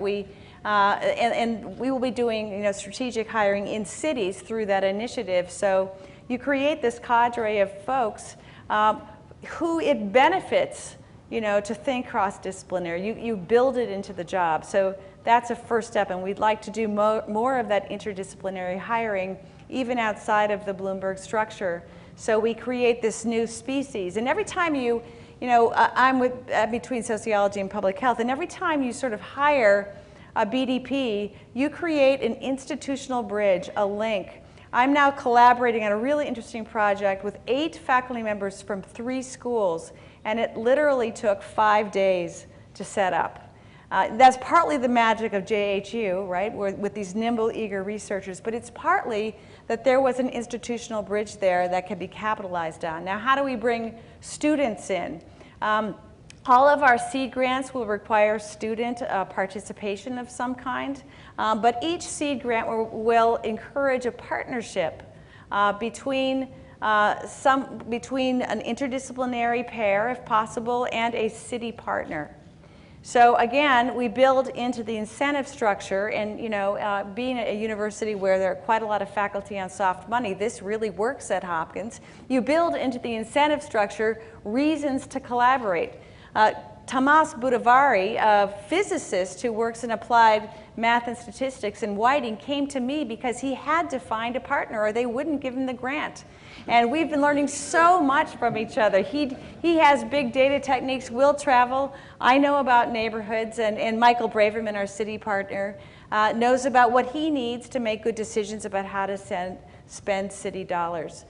And we will be doing strategic hiring in cities through that initiative. So you create this cadre of folks who it benefits, to think cross-disciplinary. You build it into the job. So that's a first step, and we'd like to do more of that interdisciplinary hiring even outside of the Bloomberg structure. So we create this new species, and every time I'm between sociology and public health, and every time you sort of hire a BDP, you create an institutional bridge, a link. I'm now collaborating on a really interesting project with 8 faculty members from 3 schools, and it literally took 5 days to set up. That's partly the magic of JHU, right, with these nimble, eager researchers, but it's partly that there was an institutional bridge there that could be capitalized on. Now, how do we bring students in? All of our seed grants will require student participation of some kind, but each seed grant will encourage a partnership between an interdisciplinary pair, if possible, and a city partner. So again, we build into the incentive structure, and being a university where there are quite a lot of faculty on soft money, this really works at Hopkins. You build into the incentive structure reasons to collaborate. Tomas Budavari, a physicist who works in applied math and statistics in Whiting, came to me because he had to find a partner or they wouldn't give him the grant. And we've been learning so much from each other. He has big data techniques, we'll travel. I know about neighborhoods, and Michael Braverman, our city partner, knows about what he needs to make good decisions about how to spend city dollars.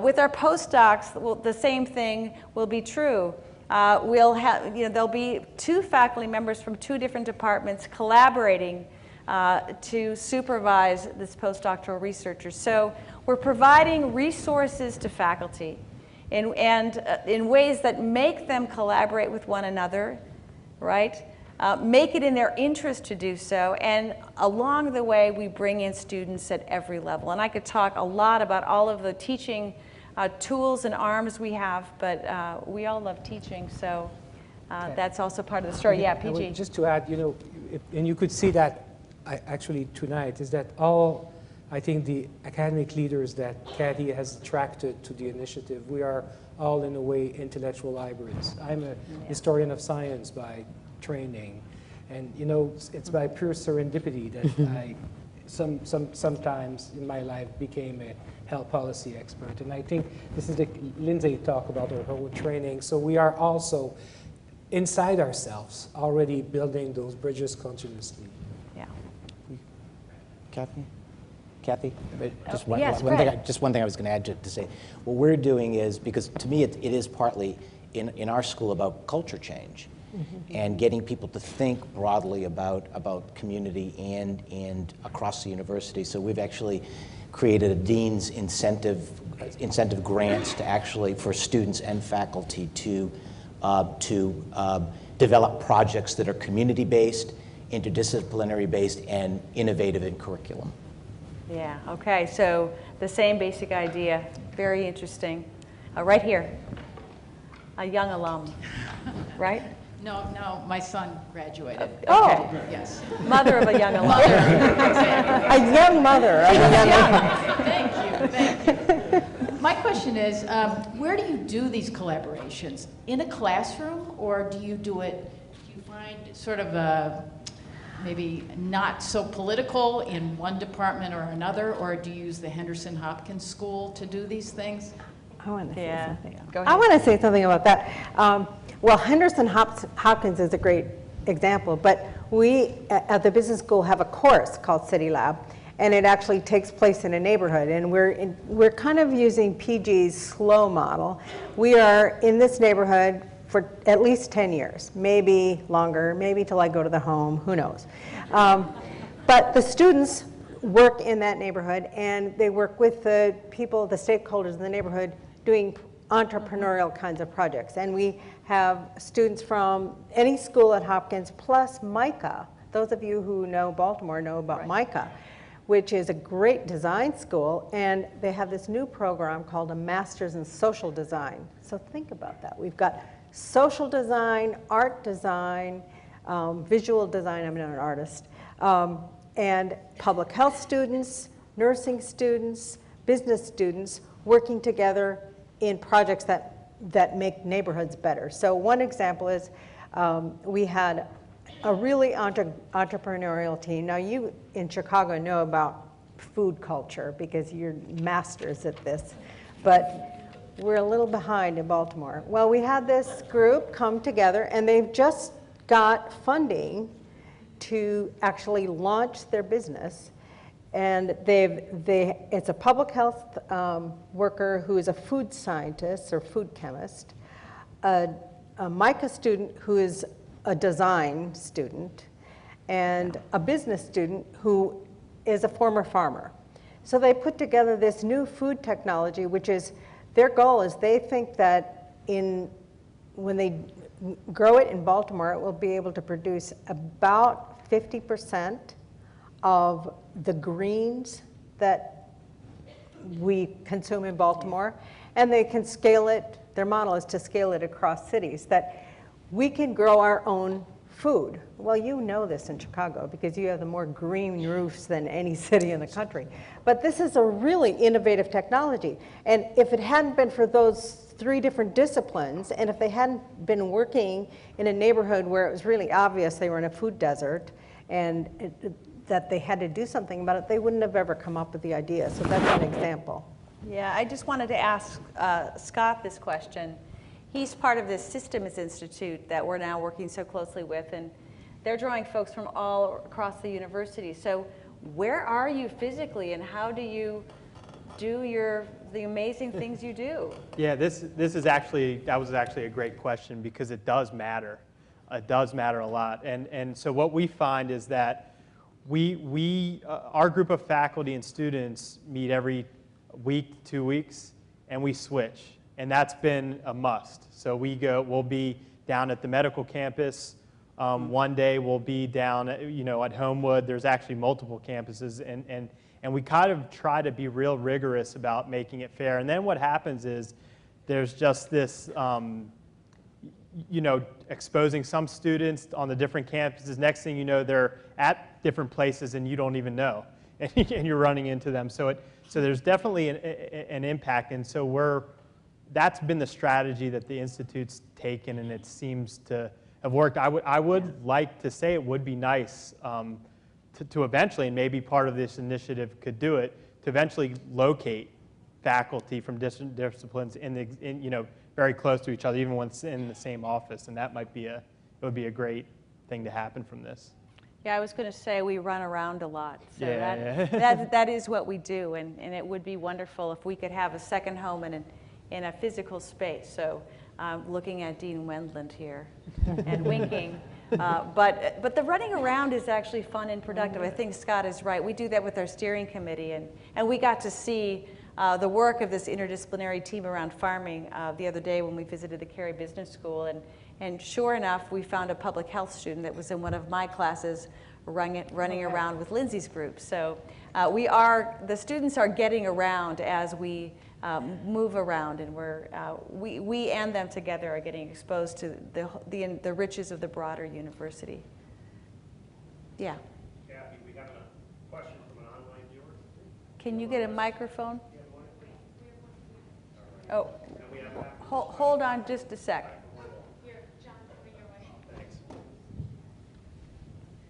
With our postdocs, the same thing will be true. We'll have, there'll be 2 faculty members from 2 different departments collaborating to supervise this postdoctoral researchers. So we're providing resources to faculty in ways that make them collaborate with one another, right? Make it in their interest to do so, and along the way we bring in students at every level. And I could talk a lot about all of the teaching tools and arms we have, but we all love teaching, so That's also part of the story. Yeah, I would- PG. Just to add, you know, and you could see that actually tonight, is that all, I think, the academic leaders that Kathy has attracted to the initiative, we are all in a way intellectual hybrids. I'm a historian of science by training, and you know, it's by pure serendipity that I sometimes in my life became a health policy expert. And I think this is the Lindsay talk about her whole training. So we are also inside ourselves already building those bridges continuously. Yeah. Kathy? Just one, yes, one thing. Fred. Just one thing I was going to add to say. What we're doing is, because to me it is partly in our school about culture change, and getting people to think broadly about community and across the university. So we've actually created a dean's incentive grants to actually for students and faculty to develop projects that are community-based, interdisciplinary-based, and innovative in curriculum. Yeah, okay, so the same basic idea, very interesting. Right here, a young alum, right? No, my son graduated. Oh. Yes. Mother of a young alum. Mother, exactly. A young mother. of a young- Thank you. My question is, where do you do these collaborations? In a classroom, or do you find sort of maybe not so political in one department or another, or do you use the Henderson Hopkins School to do these things? I want to say something. Go I ahead. want to say something about that. Well, Henderson Hopkins is a great example, but we at the business school have a course called City Lab, and it actually takes place in a neighborhood, and we're kind of using PG's slow model. We are in this neighborhood for at least 10 years, maybe longer, maybe till I go to the home, who knows. But the students work in that neighborhood, and they work with the people, the stakeholders in the neighborhood, doing entrepreneurial kinds of projects. And we have students from any school at Hopkins, plus MICA. Those of you who know Baltimore know about MICA, which is a great design school, and they have this new program called a Master's in Social Design. So think about that. We've got social design, art design, visual design, I'm not an artist, and public health students, nursing students, business students working together in projects that make neighborhoods better. So one example is we had a really entrepreneurial team. Now you in Chicago know about food culture because you're masters at this, but we're a little behind in Baltimore. Well, we had this group come together, and they've just got funding to actually launch their business. And it's a public health worker who is a food scientist or food chemist, a MICA student who is a design student, and a business student who is a former farmer. So they put together this new food technology, which is, their goal is they think that when they grow it in Baltimore, it will be able to produce about 50% of the greens that we consume in Baltimore, and they can scale it, their model is to scale it across cities, that we can grow our own food. Well, you know this in Chicago because you have the more green roofs than any city in the country. But this is a really innovative technology, and if it hadn't been for those 3 different disciplines, and if they hadn't been working in a neighborhood where it was really obvious they were in a food desert, and that they had to do something about it, they wouldn't have ever come up with the idea. So that's an example. Yeah, I just wanted to ask Scott this question. He's part of this Systems Institute that we're now working so closely with, and they're drawing folks from all across the university. So where are you physically, and how do you do the amazing things you do? Yeah, that was actually a great question because it does matter. It does matter a lot. And so what we find is that our group of faculty and students meet every week, 2 weeks, and we switch. And that's been a must. So we'll be down at the medical campus. One day we'll be down at Homewood. There's actually multiple campuses, and we kind of try to be real rigorous about making it fair. And then what happens is there's just this, exposing some students on the different campuses. Next thing you know, they're at different places and you don't even know, and you're running into them. So there's definitely an impact, and so that's been the strategy that the Institute's taken, and it seems to have worked. I would like to say it would be nice to eventually, and maybe part of this initiative could do it, to eventually locate faculty from different disciplines very close to each other, even when it's in the same office, and that would be a great thing to happen from this. Yeah, I was going to say we run around a lot, so Yeah. that is what we do, and it would be wonderful if we could have a second home in a physical space. So looking at Dean Wendland here and winking. But the running around is actually fun and productive. I think Scott is right. We do that with our steering committee, and we got to see the work of this interdisciplinary team around farming the other day when we visited the Cary Business School. And sure enough, we found a public health student that was in one of my classes running around with Lindsay's group. So the students are getting around as we move around, and we and them together are getting exposed to the riches of the broader university. Yeah. Kathy, we have a question from an online viewer. Can you get a microphone? Oh, hold on just a sec.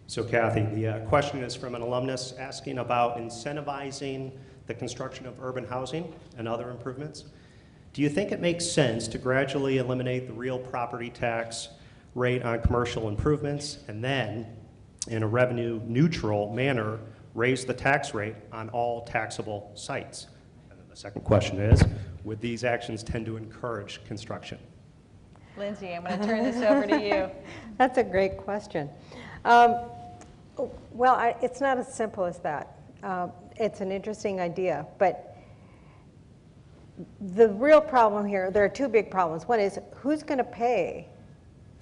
So Kathy, the question is from an alumnus asking about incentivizing the construction of urban housing and other improvements. Do you think it makes sense to gradually eliminate the real property tax rate on commercial improvements and then, in a revenue neutral manner, raise the tax rate on all taxable sites? And then the second question is, would these actions tend to encourage construction? Lindsay, I'm going to turn this over to you. That's a great question. Well, it's not as simple as that. It's an interesting idea, but the real problem here, there are two big problems. One is, who's going to pay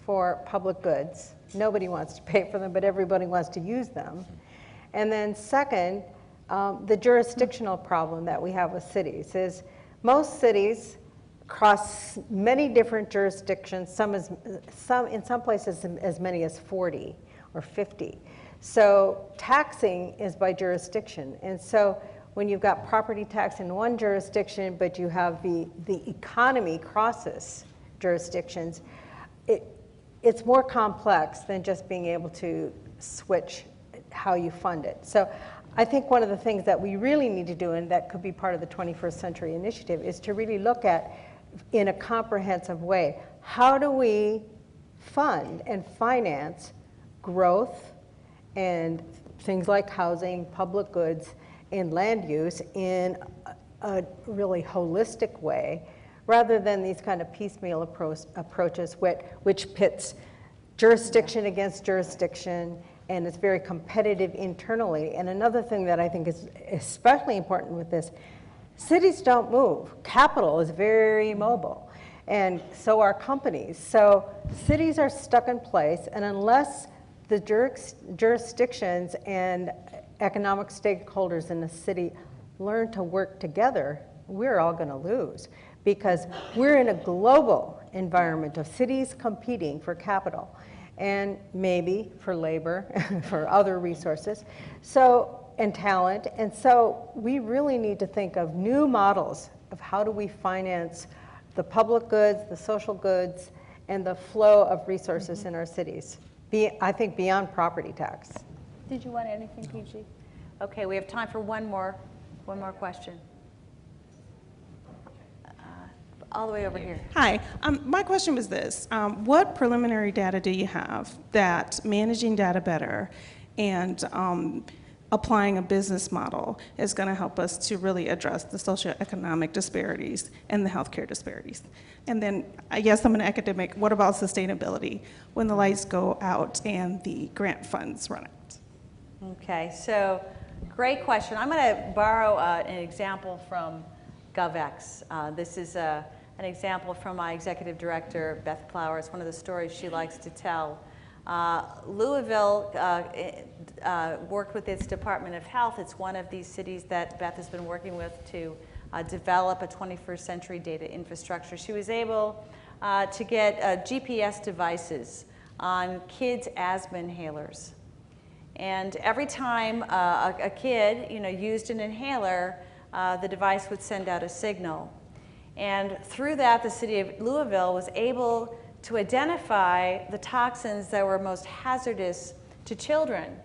for public goods? Nobody wants to pay for them, but everybody wants to use them. And then second, the jurisdictional problem that we have with cities is most cities cross many different jurisdictions, in some places as many as 40 or 50. So taxing is by jurisdiction. And so when you've got property tax in one jurisdiction, but you have the economy crosses jurisdictions, it's more complex than just being able to switch how you fund it. So I think one of the things that we really need to do, and that could be part of the 21st Century Initiative, is to really look at, in a comprehensive way, how do we fund and finance growth and things like housing, public goods, and land use in a really holistic way, rather than these kind of piecemeal approaches which pits jurisdiction against jurisdiction, and it's very competitive internally. And another thing that I think is especially important with this, cities don't move. Capital is very mobile, and so are companies. So cities are stuck in place, and unless the jurisdictions and economic stakeholders in the city learn to work together, we're all going to lose, because we're in a global environment of cities competing for capital and maybe for labor, for other resources, and talent. And so we really need to think of new models of how do we finance the public goods, the social goods, and the flow of resources in our cities. I think beyond property tax. Did you want anything, PG? Okay, we have time for one more question. All the way over here. Hi, my question was this. What preliminary data do you have that managing data better and applying a business model is going to help us to really address the socioeconomic disparities and the healthcare disparities? And then, I guess I'm an academic, what about sustainability when the lights go out and the grant funds run out? Okay, so great question. I'm going to borrow an example from GovX. This is an example from my executive director, Beth Plower. It's one of the stories she likes to tell. Louisville worked with its Department of Health. It's one of these cities that Beth has been working with to develop a 21st century data infrastructure. She was able to get GPS devices on kids' asthma inhalers. And every time a kid, used an inhaler, the device would send out a signal. And through that, the city of Louisville was able to identify the toxins that were most hazardous to children.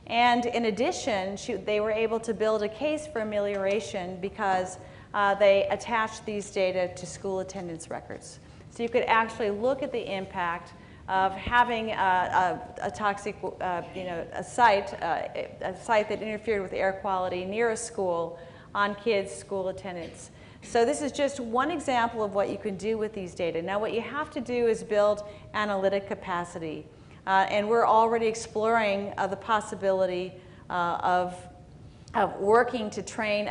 And in addition, they were able to build a case for amelioration because they attached these data to school attendance records. So you could actually look at the impact of having a toxic, a site that interfered with air quality near a school on kids' school attendance. So this is just one example of what you can do with these data. Now what you have to do is build analytic capacity. And we're already exploring the possibility of working to train,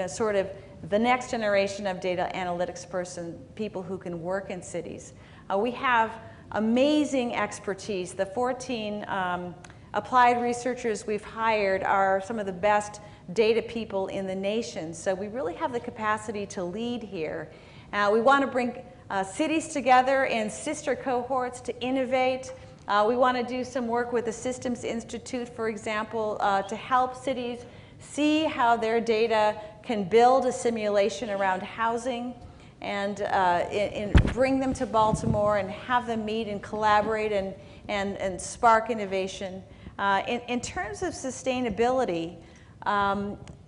sort of the next generation of data analytics people who can work in cities. We have amazing expertise. The 14 applied researchers we've hired are some of the best data people in the nation. So we really have the capacity to lead here. We want to bring cities together in sister cohorts to innovate. We want to do some work with the Systems Institute, for example, to help cities see how their data can build a simulation around housing and bring them to Baltimore and have them meet and collaborate and spark innovation. In terms of sustainability,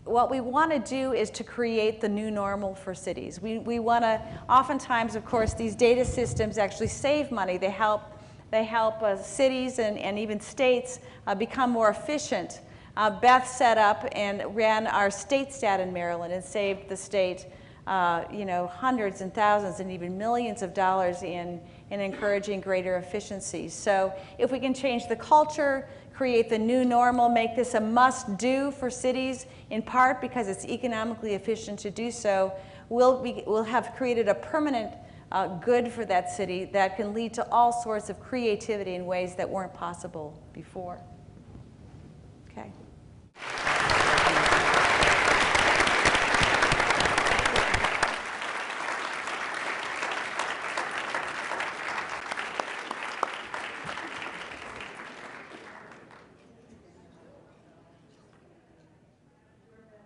what we want to do is to create the new normal for cities. We want to, oftentimes, of course, these data systems actually save money. They help cities and even states become more efficient. Beth set up and ran our state stat in Maryland and saved the state hundreds and thousands and even millions of dollars in encouraging greater efficiencies. So if we can change the culture, create the new normal, make this a must-do for cities, in part because it's economically efficient to do so, we'll have created a permanent good for that city that can lead to all sorts of creativity in ways that weren't possible before. Okay.